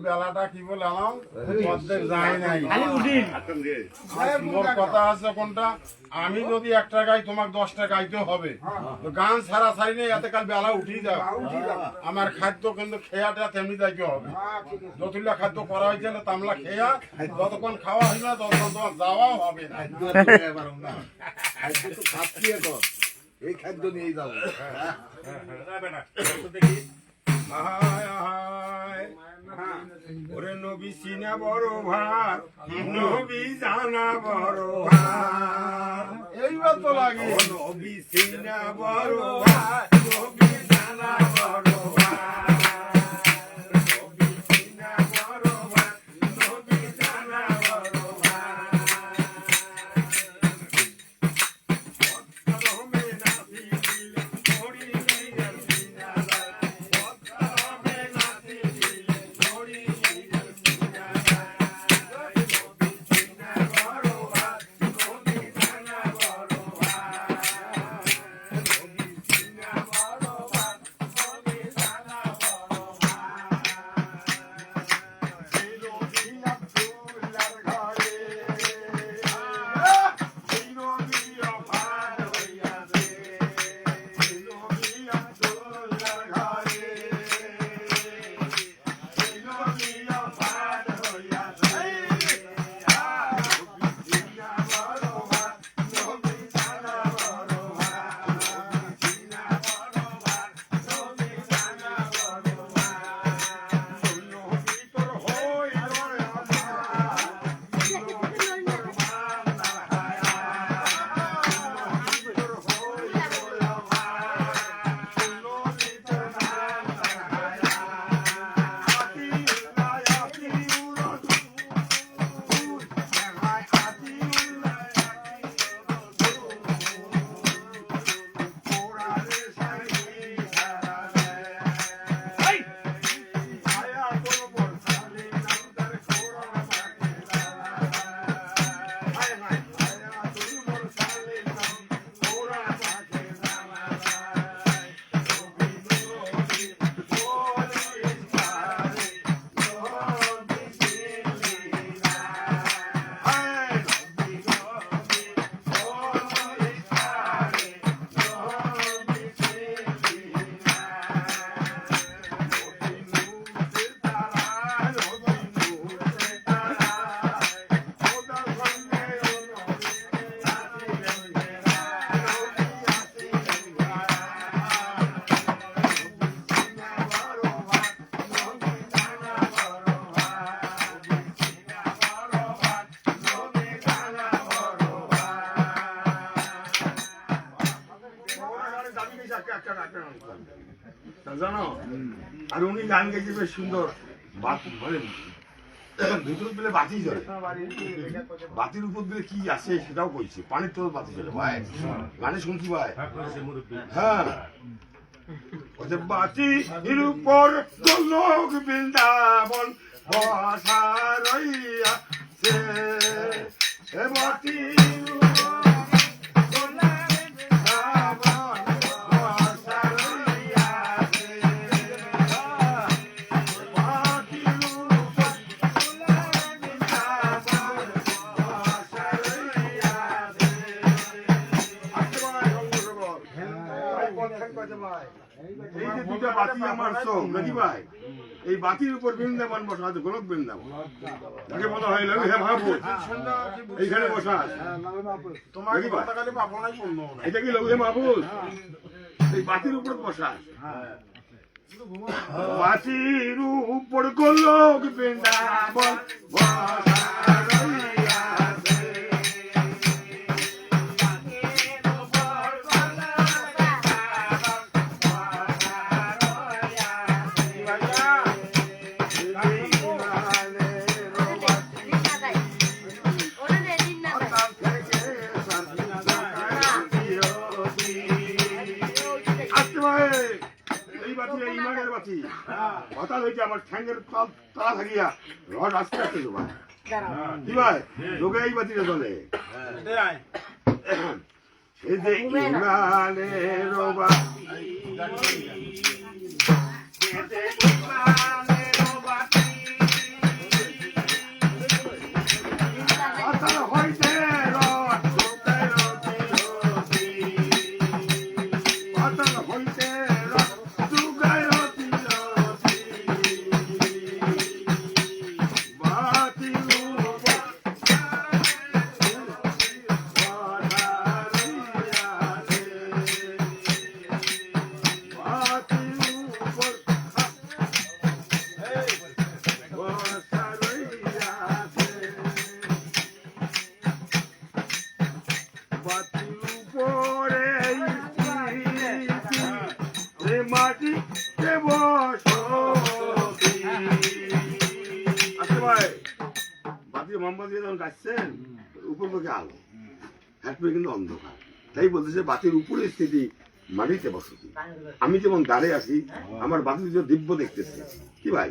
বেলাটা কি বল মোর কথা আছে কোনটা, আমি যদি একটা গাই তোমাকে 10টা গাইতে হবে, গান ছাড়া ছাড়ি নেই এতে কাল বেলা উঠি যাও। আমার খাদ্য কিন্তু খেয়াটা তেমনি যাইতে হবে। যতগুলা খাদ্য করা হয়েছে তামলা খেয়া যতক্ষণ খাওয়া হয় না ততক্ষণ তোমার যাওয়াও হবে না। এই খাদ্য নিয়ে যাবো। ওরে নবী সিনা বড় ভার, নবী জানা বড় ভার, এইবার তো লাগে। নবী সিনা বড় ভার, নবী জানা বড় ভার, নবী সিনা বড় ভার, নবী জানা বড় ভার। জানো আর উনি গান গেছে বেশ সুন্দর। ভিতর দিলে বাতি জ্বলে, বাতির উপর দিলে কি আছে সেটাও কইছে, পানির তো বাতি জ্বলে ভাই। গানে শুনছি ভাই। হ্যাঁ বাতির উপর লোক বৃন্দাবন বসা রইয়াছে, বাতি এই বাতির উপর বৃন্দাবন বসা আছে, গোলক বৃন্দাবন যাকে বলা হয় মাহবুব, এইখানে বসা আছে। এটা কি লঘু মাহবুব? এই বাতির উপর বসা আছে, বাতির উপর গোলক বৃন্দাবন বসা। ইমানের বাতি হঠাৎ হয়েছে আমার ঠ্যাঙ্গের তালা থাকিয়া রড আস্তে আস্তে জোগায় কি ভাই লোকে এই বাতিটা চলে সে যে ইমানের বাতি মাটি আচ্ছা ভাই বাতি মোমবাতি যখন গাছছেন উপর মুখে আলো হাঁটবে কিন্তু অন্ধকার তাই বলতেছে বাতির উপরে স্থিতি মাটিতে বসতি আমি যেমন দাঁড়িয়ে আছি আমার বাতি দিব্য দেখতেছে কি ভাই